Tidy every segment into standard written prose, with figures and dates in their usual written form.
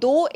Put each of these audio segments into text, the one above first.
2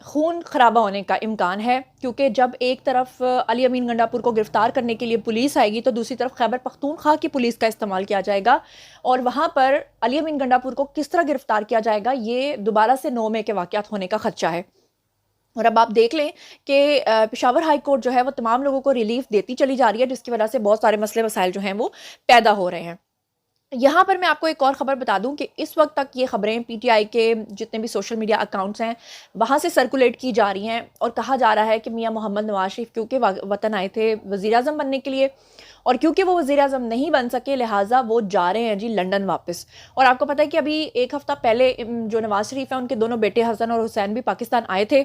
خون خرابہ ہونے کا امکان ہے، کیونکہ جب ایک طرف علی امین گنڈاپور کو گرفتار کرنے کے لیے پولیس آئے گی تو دوسری طرف خیبر پختونخوا کی پولیس کا استعمال کیا جائے گا، اور وہاں پر علی امین گنڈاپور کو کس طرح گرفتار کیا جائے گا، یہ دوبارہ سے 9 مئی کے واقعات ہونے کا خدشہ ہے۔ اور اب آپ دیکھ لیں کہ پشاور ہائی کورٹ جو ہے وہ تمام لوگوں کو ریلیف دیتی چلی جا رہی ہے، جس کی وجہ سے بہت سارے مسئلے مسائل جو ہیں وہ پیدا ہو رہے ہیں۔ یہاں پر میں آپ کو ایک اور خبر بتا دوں کہ اس وقت تک یہ خبریں پی ٹی آئی کے جتنے بھی سوشل میڈیا اکاؤنٹس ہیں وہاں سے سرکولیٹ کی جا رہی ہیں، اور کہا جا رہا ہے کہ میاں محمد نواز شریف کیونکہ وطن آئے تھے وزیر اعظم بننے کے لیے، اور کیونکہ وہ وزیر اعظم نہیں بن سکے لہٰذا وہ جا رہے ہیں جی لنڈن واپس۔ اور آپ کو پتہ ہے کہ ابھی ایک ہفتہ پہلے جو نواز شریف ہیں ان کے دونوں بیٹے حسن اور حسین بھی پاکستان آئے تھے،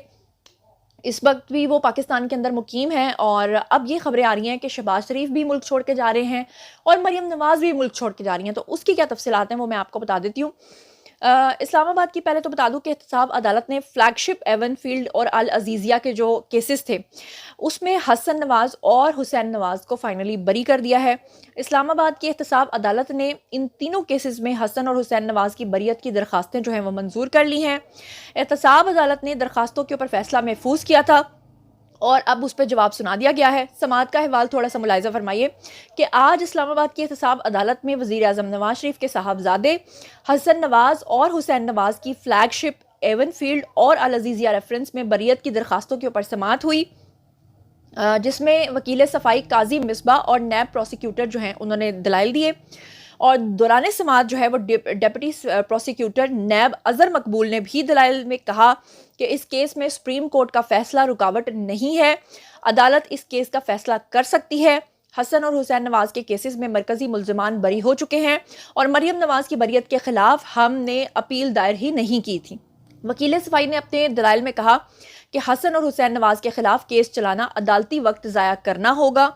اس وقت بھی وہ پاکستان کے اندر مقیم ہیں، اور اب یہ خبریں آ رہی ہیں کہ شہباز شریف بھی ملک چھوڑ کے جا رہے ہیں اور مریم نواز بھی ملک چھوڑ کے جا رہی ہیں۔ تو اس کی کیا تفصیلات ہیں وہ میں آپ کو بتا دیتی ہوں۔ اسلام آباد کی پہلے تو بتا دوں کہ احتساب عدالت نے فلیگ شپ ایون فیلڈ اور العزیزیہ کے جو کیسز تھے اس میں حسن نواز اور حسین نواز کو فائنلی بری کر دیا ہے۔ اسلام آباد کی احتساب عدالت نے ان تینوں کیسز میں حسن اور حسین نواز کی بریت کی درخواستیں جو ہیں وہ منظور کر لی ہیں۔ احتساب عدالت نے درخواستوں کے اوپر فیصلہ محفوظ کیا تھا اور اب اس پہ جواب سنا دیا گیا ہے۔ سماعت کا احوال تھوڑا سا ملاحظہ فرمائیے کہ آج اسلام آباد کی احتساب عدالت میں وزیر اعظم نواز شریف کے صاحبزادے حسن نواز اور حسین نواز کی فلیگ شپ ایون فیلڈ اور العزیزیہ ریفرنس میں بریت کی درخواستوں کے اوپر سماعت ہوئی، جس میں وکیل صفائی قاضی مصباح اور نیب پروسیکیوٹر جو ہیں انہوں نے دلائل دیے، اور دوران سماعت جو ہے وہ ڈپٹی پروسیکیوٹر نیب اظہر مقبول نے بھی دلائل میں کہا کہ اس کیس میں سپریم کورٹ کا فیصلہ رکاوٹ نہیں ہے، عدالت اس کیس کا فیصلہ کر سکتی ہے۔ حسن اور حسین نواز کے کیسز میں مرکزی ملزمان بری ہو چکے ہیں اور مریم نواز کی بریت کے خلاف ہم نے اپیل دائر ہی نہیں کی تھی۔ وکیل صفائی نے اپنے دلائل میں کہا کہ حسن اور حسین نواز کے خلاف کیس چلانا عدالتی وقت ضائع کرنا ہوگا۔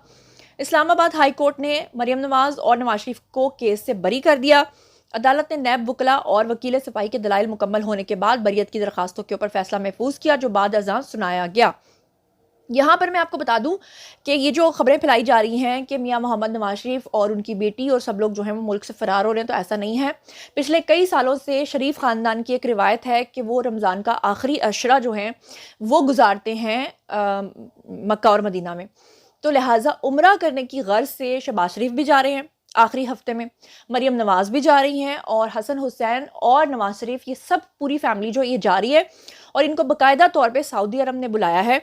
اسلام آباد ہائی کورٹ نے مریم نواز اور نواز شریف کو کیس سے بری کر دیا۔ عدالت نے نیب وکلا اور وکیل صفائی کے دلائل مکمل ہونے کے بعد بریت کی درخواستوں کے اوپر فیصلہ محفوظ کیا جو بعد ازاں سنایا گیا۔ یہاں پر میں آپ کو بتا دوں کہ یہ جو خبریں پھیلائی جا رہی ہیں کہ میاں محمد نواز شریف اور ان کی بیٹی اور سب لوگ جو ہیں وہ ملک سے فرار ہو رہے ہیں، تو ایسا نہیں ہے۔ پچھلے کئی سالوں سے شریف خاندان کی ایک روایت ہے کہ وہ رمضان کا آخری عشرہ جو ہیں وہ گزارتے ہیں مکہ اور مدینہ میں، تو لہٰذا عمرہ کرنے کی غرض سے شہباز شریف بھی جا رہے ہیں آخری ہفتے میں، مریم نواز بھی جا رہی ہیں، اور حسن حسین اور نواز شریف یہ سب پوری فیملی جو یہ جا رہی ہے، اور ان کو باقاعدہ طور پہ سعودی عرب نے بلایا ہے،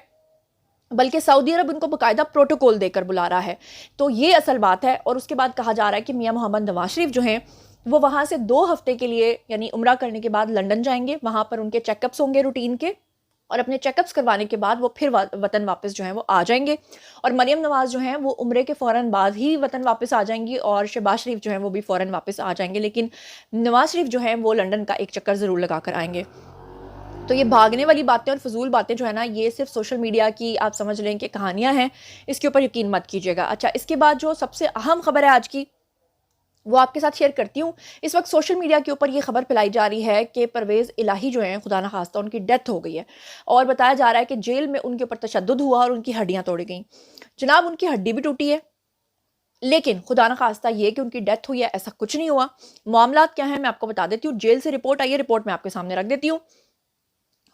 بلکہ سعودی عرب ان کو باقاعدہ پروٹوکول دے کر بلا رہا ہے۔ تو یہ اصل بات ہے، اور اس کے بعد کہا جا رہا ہے کہ میاں محمد نواز شریف جو ہیں وہ وہاں سے 2 ہفتے کے لیے یعنی عمرہ کرنے کے بعد لنڈن جائیں گے، وہاں پر ان کے چیک اپس ہوں گے روٹین کے، اور اپنے چیک اپس کروانے کے بعد وہ پھر وطن واپس جو ہیں وہ آ جائیں گے، اور مریم نواز جو ہیں وہ عمرے کے فوراً بعد ہی وطن واپس آ جائیں گی، اور شہباز شریف جو ہیں وہ بھی فوراً واپس آ جائیں گے، لیکن نواز شریف جو ہیں وہ لنڈن کا ایک چکر ضرور لگا کر آئیں گے۔ تو یہ بھاگنے والی باتیں اور فضول باتیں جو ہے نا یہ صرف سوشل میڈیا کی آپ سمجھ لیں کہ کہانیاں ہیں، اس کے اوپر یقین مت کیجیے گا۔ اچھا، اس کے بعد جو سب سے اہم خبر ہے آج کی وہ آپ کے ساتھ شیئر کرتی ہوں۔ اس وقت سوشل میڈیا کے اوپر یہ خبر پھیلائی جا رہی ہے کہ پرویز الہی جو ہیں خدا نخواستہ ان کی ڈیتھ ہو گئی ہے، اور بتایا جا رہا ہے کہ جیل میں ان کے اوپر تشدد ہوا اور ان کی ہڈیاں توڑی گئیں۔ جناب ان کی ہڈی بھی ٹوٹی ہے، لیکن خدا نخواستہ یہ کہ ان کی ڈیتھ ہوئی ہے ایسا کچھ نہیں ہوا۔ معاملات کیا ہیں میں آپ کو بتا دیتی ہوں۔ جیل سے رپورٹ آئی ہے، رپورٹ میں آپ کے سامنے رکھ دیتی ہوں۔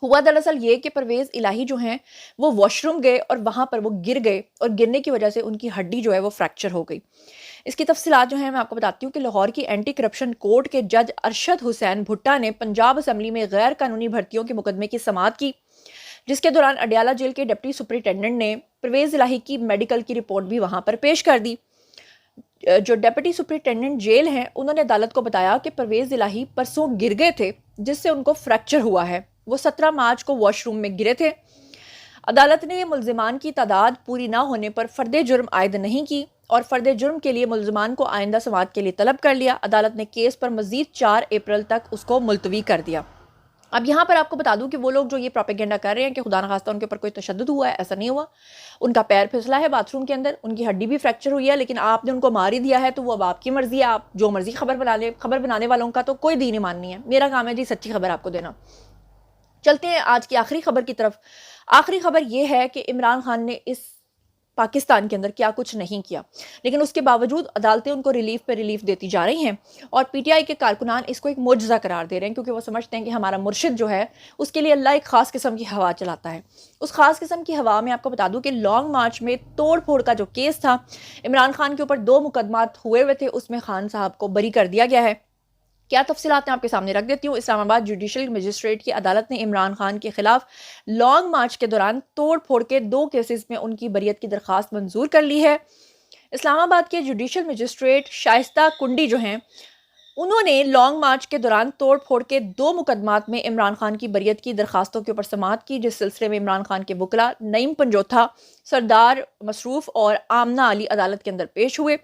ہوا دراصل یہ کہ پرویز الہی جو ہیں وہ واش روم گئے اور وہاں پر وہ گر گئے، اور گرنے کی وجہ سے ان کی ہڈی جو ہے وہ فریکچر ہو گئی۔ اس کی تفصیلات جو ہیں میں آپ کو بتاتی ہوں کہ لاہور کی اینٹی کرپشن کورٹ کے جج ارشد حسین بھٹا نے پنجاب اسمبلی میں غیر قانونی بھرتیوں کے مقدمے کی سماعت کی، جس کے دوران اڈیالہ جیل کے ڈپٹی سپرنٹینڈنٹ نے پرویز الہی کی میڈیکل کی رپورٹ بھی وہاں پر پیش کر دی۔ جو ڈپٹی سپرنٹینڈنٹ جیل ہیں انہوں نے عدالت کو بتایا کہ پرویز الہی پرسوں گر گئے تھے جس سے ان کو فریکچر ہوا ہے، وہ 17 مارچ کو واش روم میں گرے تھے۔ عدالت نے ملزمان کی تعداد پوری نہ ہونے پر فرد جرم عائد نہیں کی اور فرد جرم کے لیے ملزمان کو آئندہ سماعت کے لیے طلب کر لیا۔ عدالت نے کیس پر مزید 4 اپریل تک اس کو ملتوی کر دیا۔ اب یہاں پر آپ کو بتا دوں کہ وہ لوگ جو یہ پروپیگنڈا کر رہے ہیں کہ خدا نخواستہ ان کے اوپر کوئی تشدد ہوا ہے، ایسا نہیں ہوا۔ ان کا پیر پھسلا ہے باتھ روم کے اندر، ان کی ہڈی بھی فریکچر ہوئی ہے، لیکن آپ نے ان کو مار ہی دیا ہے تو وہ اب آپ کی مرضی ہے، آپ جو مرضی خبر بنا لیں۔ خبر بنانے والوں کا تو کوئی دین ایمان نہیں ہے، میرا کام ہے جی سچی خبر آپ کو دینا۔ چلتے ہیں آج کی آخری خبر کی طرف۔ آخری خبر یہ ہے کہ عمران خان نے اس پاکستان کے اندر کیا کچھ نہیں کیا، لیکن اس کے باوجود عدالتیں ان کو ریلیف پہ ریلیف دیتی جا رہی ہیں، اور پی ٹی آئی کے کارکنان اس کو ایک معجزہ قرار دے رہے ہیں، کیونکہ وہ سمجھتے ہیں کہ ہمارا مرشد جو ہے اس کے لیے اللہ ایک خاص قسم کی ہوا چلاتا ہے۔ اس خاص قسم کی ہوا میں آپ کو بتا دوں کہ لانگ مارچ میں توڑ پھوڑ کا جو کیس تھا، عمران خان کے اوپر 2 مقدمات ہوئے تھے، اس میں خان صاحب کو بری کر دیا گیا ہے۔ کیا تفصیلات میں آپ کے سامنے رکھ دیتی ہوں۔ اسلام آباد جوڈیشل مجسٹریٹ کی عدالت نے عمران خان کے خلاف لانگ مارچ کے دوران توڑ پھوڑ کے 2 کیسز میں ان کی بریت کی درخواست منظور کر لی ہے۔ اسلام آباد کے جوڈیشل مجسٹریٹ شائستہ کنڈی جو ہیں، انہوں نے لانگ مارچ کے دوران توڑ پھوڑ کے 2 مقدمات میں عمران خان کی بریت کی درخواستوں کے اوپر سماعت کی، جس سلسلے میں عمران خان کے وکلا نعیم پنجوتھا، سردار مصروف اور آمنہ علی عدالت کے اندر پیش ہوئے۔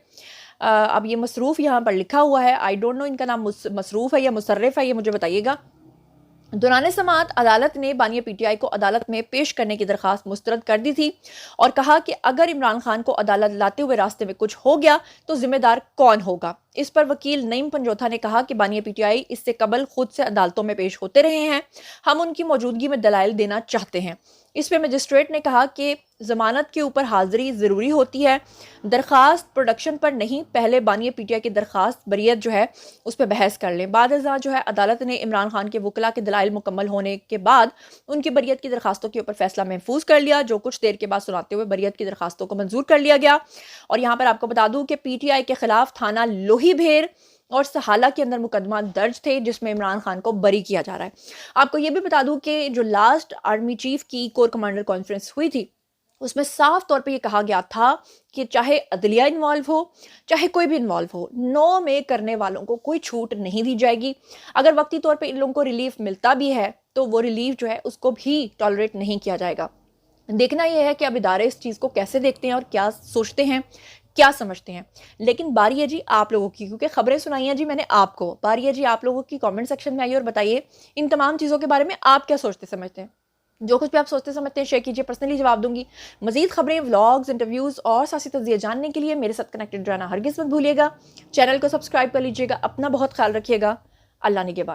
اب یہ مصروف یہاں پر لکھا ہوا ہے، آئی ڈونٹ نو ان کا نام مصروف ہے یا مصرف ہے، یہ مجھے بتائیے گا۔ دوران سماعت عدالت نے بانیہ پی ٹی آئی کو عدالت میں پیش کرنے کی درخواست مسترد کر دی تھی، اور کہا کہ اگر عمران خان کو عدالت لاتے ہوئے راستے میں کچھ ہو گیا تو ذمہ دار کون ہوگا۔ اس پر وکیل نعیم پنجوتھا نے کہا کہ بانیہ پی ٹی آئی اس سے قبل خود سے عدالتوں میں پیش ہوتے رہے ہیں، ہم ان کی موجودگی میں دلائل دینا چاہتے ہیں۔ اس پہ مجسٹریٹ نے کہا کہ ضمانت کے اوپر حاضری ضروری ہوتی ہے، درخواست پروڈکشن پر نہیں، پہلے بانیہ پی ٹی آئی کی درخواست بریت جو ہے اس پہ بحث کر لیں۔ بعد ازاں جو ہے عدالت نے عمران خان کے وکلا کے دلائل مکمل ہونے کے بعد ان کی بریت کی درخواستوں کے اوپر فیصلہ محفوظ کر لیا، جو کچھ دیر کے بعد سناتے ہوئے بریت کی درخواستوں کو منظور کر لیا گیا۔ اور یہاں پر آپ کو بتا دوں کہ پی ٹی آئی کے خلاف تھانہ لوہی بھیر اور سہالہ کے اندر مقدمات درج تھے، جس میں عمران خان کو بری کیا جا رہا ہے۔ آپ کو یہ بھی بتا دوں کہ جو لاسٹ آرمی چیف کی کور کمانڈر کانفرنس ہوئی تھی، اس میں صاف طور پہ یہ کہا گیا تھا کہ چاہے عدلیہ انوالو ہو، چاہے کوئی بھی انوالو ہو، نو میں کرنے والوں کو کوئی چھوٹ نہیں دی جائے گی۔ اگر وقتی طور پہ ان لوگوں کو ریلیف ملتا بھی ہے تو وہ ریلیف جو ہے اس کو بھی ٹالریٹ نہیں کیا جائے گا۔ دیکھنا یہ ہے کہ اب ادارے اس چیز کو کیسے دیکھتے ہیں اور کیا سوچتے ہیں، کیا سمجھتے ہیں۔ لیکن باری ہے جی آپ لوگوں کی، کیونکہ خبریں سنائی ہیں جی میں نے آپ کو، باری ہے جی آپ لوگوں کی کامنٹ سیکشن میں آئیے اور بتائیے ان تمام چیزوں کے بارے میں آپ کیا سوچتے سمجھتے ہیں۔ جو کچھ بھی آپ سوچتے سمجھتے ہیں شیئر کیجیے، پرسنلی جواب دوں گی۔ مزید خبریں، ولاگز، انٹرویوز اور سیاسی تجزیے جاننے کے لیے میرے ساتھ کنیکٹڈ رہنا ہرگز مت بھولیے گا۔ چینل کو سبسکرائب کر لیجیے گا۔ اپنا بہت خیال رکھیے گا۔ اللہ نگہبان۔